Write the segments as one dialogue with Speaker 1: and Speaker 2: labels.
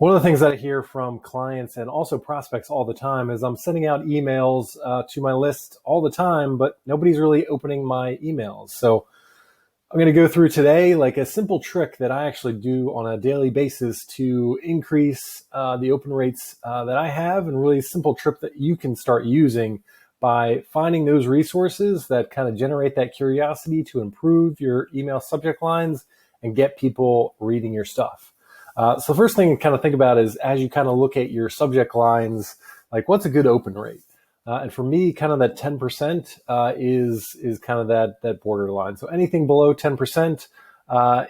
Speaker 1: One of the things that I hear from clients and also prospects all the time is I'm sending out emails to my list all the time, but nobody's really opening my emails. So I'm going to go through today like a simple trick that I actually do on a daily basis to increase the open rates that I have, and really simple trick that you can start using by finding those resources that kind of generate that curiosity to improve your email subject lines and get people reading your stuff. So first thing to kind of think about is, as you kind of look at your subject lines, like what's a good open rate? And for me, kind of that 10% is kind of that borderline. So anything below 10%,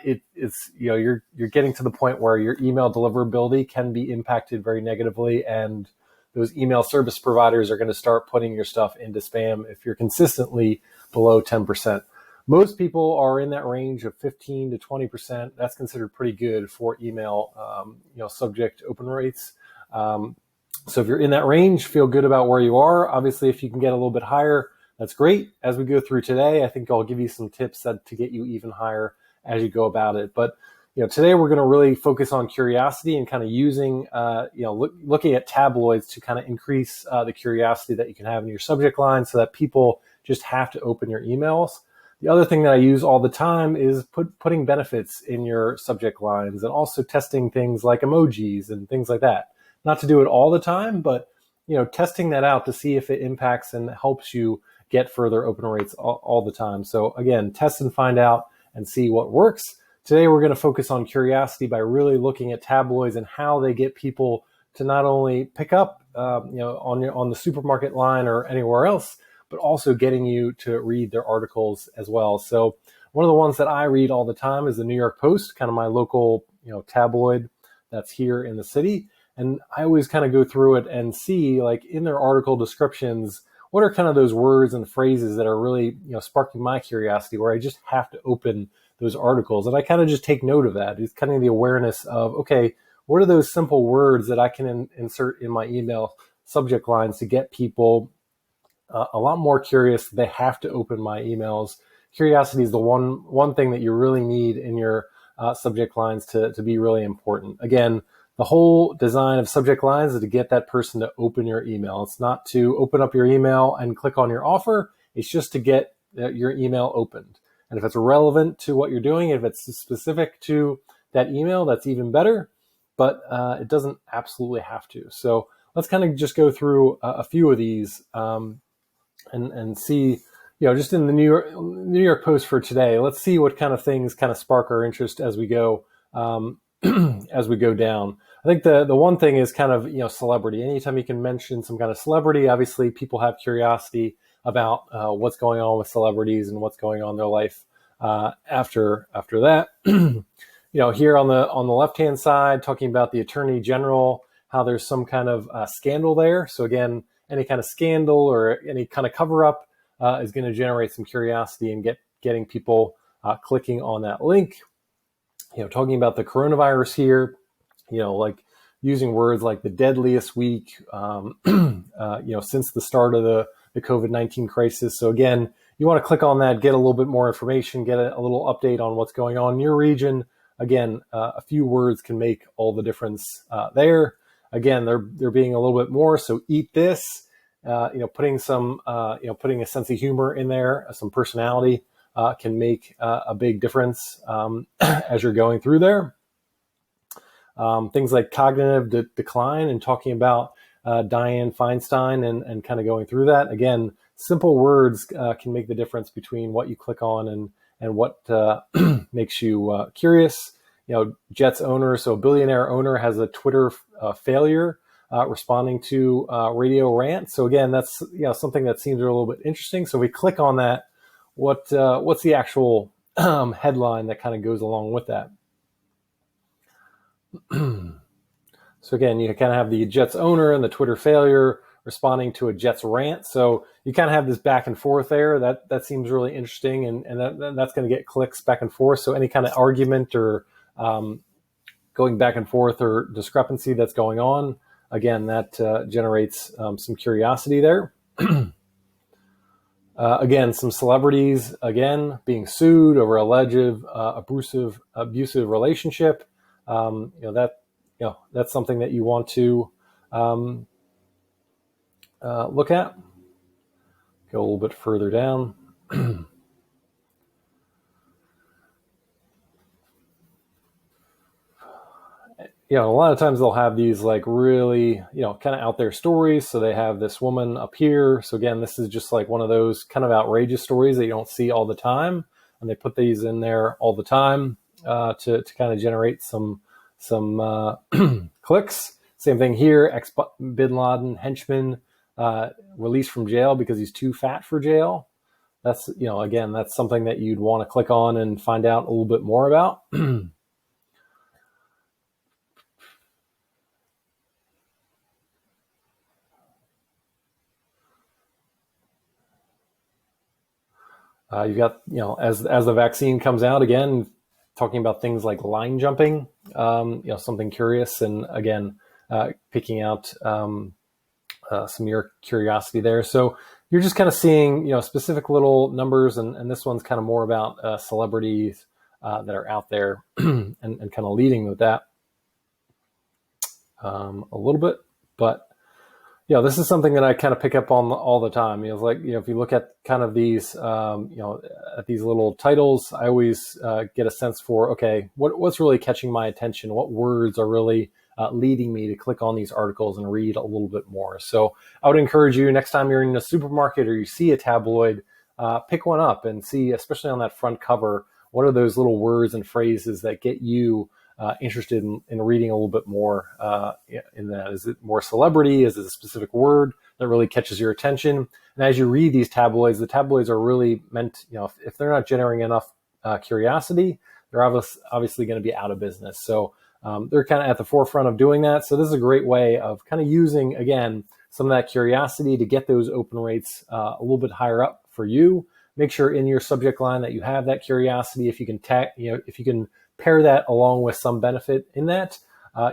Speaker 1: it's you're getting to the point where your email deliverability can be impacted very negatively, and those email service providers are going to start putting your stuff into spam if you're consistently below 10%. Most people are in that range of 15 to 20%. That's considered pretty good for email, subject open rates. So if you're in that range, feel good about where you are. Obviously, if you can get a little bit higher, that's great. As we go through today, I think I'll give you some tips to get you even higher as you go about it. But today we're going to really focus on curiosity and kind of using, looking at tabloids to kind of increase the curiosity that you can have in your subject line, so that people just have to open your emails. The other thing that I use all the time is putting benefits in your subject lines, and also testing things like emojis and things like that. Not to do it all the time, but testing that out to see if it impacts and helps you get further open rates all the time. So again, test and find out and see what works. Today we're going to focus on curiosity by really looking at tabloids and how they get people to not only pick up on the supermarket line or anywhere else, but also getting you to read their articles as well. So one of the ones that I read all the time is the New York Post, kind of my local tabloid that's here in the city. And I always kind of go through it and see, like, in their article descriptions, what are kind of those words and phrases that are really sparking my curiosity, where I just have to open those articles. And I kind of just take note of that. It's kind of the awareness of, okay, what are those simple words that I can insert in my email subject lines to get people a lot more curious? They have to open my emails. Curiosity is the one thing that you really need in your subject lines to be really important. Again, the whole design of subject lines is to get that person to open your email. It's not to open up your email and click on your offer. It's just to get your email opened. And if it's relevant to what you're doing, if it's specific to that email, that's even better. But it doesn't absolutely have to. So let's kind of just go through a few of these and see, just in the New York Post for today. Let's see what kind of things kind of spark our interest as we go as we go down. I think the one thing is kind of celebrity. Anytime you can mention some kind of celebrity, obviously people have curiosity about what's going on with celebrities and what's going on in their life after that. Here on the left hand side, talking about the Attorney General, how there's some kind of scandal there. So again, any kind of scandal or any kind of cover up is going to generate some curiosity and getting people clicking on that link. Talking about the coronavirus here, like using words like the deadliest week, since the start of the COVID-19 crisis. So again, you want to click on that, get a little bit more information, get a little update on what's going on in your region. Again, a few words can make all the difference there. Again, they're being a little bit more. So eat this, putting a sense of humor in there, some personality can make a big difference as you're going through there. Things like cognitive decline, and talking about Dianne Feinstein and kind of going through that. Again, simple words can make the difference between what you click on and what makes you curious. Jets owner, so a billionaire owner, has a Twitter failure responding to radio rant. So again, that's something that seems a little bit interesting. So we click on that. What's the actual headline that kind of goes along with that? So again, you kind of have the Jets owner and the Twitter failure responding to a Jets rant. So you kind of have this back and forth there. That seems really interesting, and that's going to get clicks back and forth. So any kind of argument or going back and forth or discrepancy that's going on, again, that generates some curiosity there. Again, some celebrities, again, being sued over alleged abusive relationship. That that's something that you want to look at. Go a little bit further down. A lot of times they'll have these like really, kind of out there stories. So they have this woman up here. So again, this is just like one of those kind of outrageous stories that you don't see all the time. And they put these in there all the time to kind of generate some clicks. Same thing here. Ex-Bin Laden henchman released from jail because he's too fat for jail. That's, again, that's something that you'd want to click on and find out a little bit more about. You've got, as the vaccine comes out, again, talking about things like line jumping, something curious, and again, picking out some of your curiosity there. So you're just kind of seeing, specific little numbers, and this one's kind of more about celebrities that are out there and kind of leading with that a little bit. But this is something that I kind of pick up on all the time. It's like, if you look at kind of these, at these little titles, I always get a sense for, okay, what's really catching my attention? What words are really leading me to click on these articles and read a little bit more? So I would encourage you, next time you're in a supermarket or you see a tabloid, pick one up and see, especially on that front cover, what are those little words and phrases that get you interested in reading a little bit more in that. Is it more celebrity? Is it a specific word that really catches your attention? And as you read these tabloids, the tabloids are really meant, if they're not generating enough curiosity, they're obviously going to be out of business. So they're kind of at the forefront of doing that. So this is a great way of kind of using, again, some of that curiosity to get those open rates a little bit higher up for you. Make sure in your subject line that you have that curiosity. If you can if you can pair that along with some benefit in that,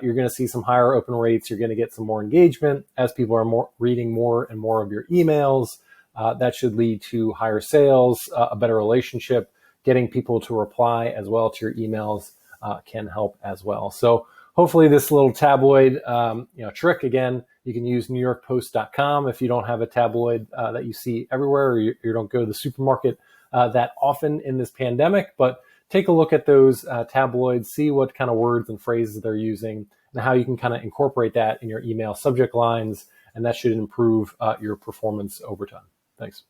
Speaker 1: you're going to see some higher open rates. You're going to get some more engagement as people are reading more and more of your emails. That should lead to higher sales, a better relationship. Getting people to reply as well to your emails can help as well. So hopefully this little tabloid trick, again, you can use NewYorkPost.com if you don't have a tabloid that you see everywhere, or you don't go to the supermarket that often in this pandemic. But take a look at those tabloids, see what kind of words and phrases they're using, and how you can kind of incorporate that in your email subject lines, and that should improve your performance over time. Thanks.